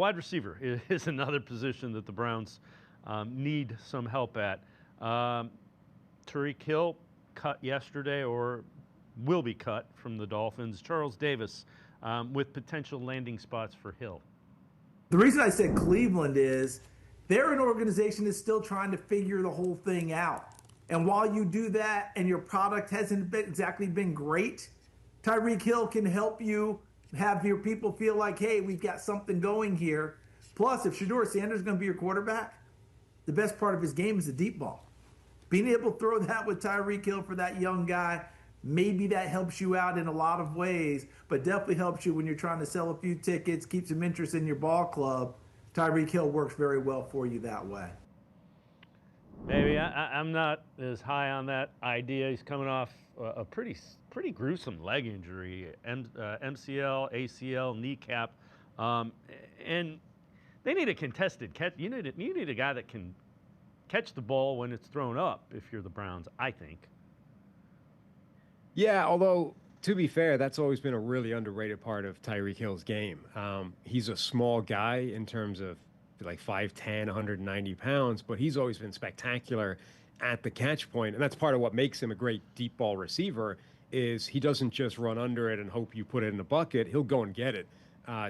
wide receiver is another position that the Browns need some help at. Tyreek Hill cut yesterday, or will be cut from the Dolphins. Charles Davis with potential landing spots for Hill. The reason I said Cleveland is they're an organization that's still trying to figure the whole thing out. And while you do that and your product hasn't exactly been great, Tyreek Hill can help you have your people feel like, hey, we've got something going here. Plus, if Shedeur Sanders is going to be your quarterback, the best part of his game is the deep ball. Being able to throw that with Tyreek Hill for that young guy, maybe that helps you out in a lot of ways, but definitely helps you when you're trying to sell a few tickets, keep some interest in your ball club. Tyreek Hill works very well for you that way. Maybe I'm not as high on that idea. He's coming off a pretty gruesome leg injury, MCL, ACL, kneecap, and they need a contested catch. You need a guy that can catch the ball when it's thrown up. If you're the Browns, I think. Yeah, although to be fair, that's always been a really underrated part of Tyreek Hill's game. He's a small guy in terms of like 5'10", 190 pounds, but he's always been spectacular at the catch point, and that's part of what makes him a great deep ball receiver. Is he doesn't just run under it and hope you put it in a bucket. He'll go and get it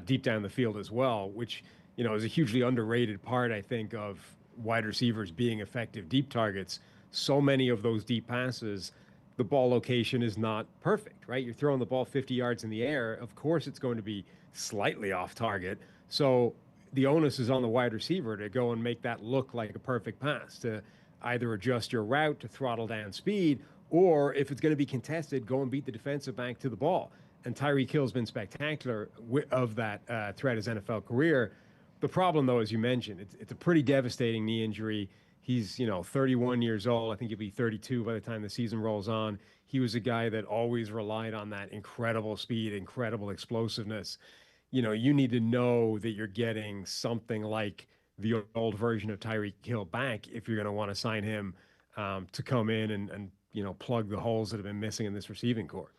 deep down the field as well, which is a hugely underrated part, I think, of wide receivers being effective deep targets. So many of those deep passes, the ball location is not perfect, right? You're throwing the ball 50 yards in the air. Of course, it's going to be slightly off target. So the onus is on the wide receiver to go and make that look like a perfect pass, to either adjust your route to throttle down speed, or if it's going to be contested, go and beat the defensive back to the ball. And Tyreek Hill's been spectacular of that throughout his NFL career. The problem, though, as you mentioned, it's a pretty devastating knee injury. He's 31 years old. I think he'll be 32 by the time the season rolls on. He was a guy that always relied on that incredible speed, incredible explosiveness. You need to know that you're getting something like the old version of Tyreek Hill back if you're going to want to sign him to come in and plug the holes that have been missing in this receiving corps.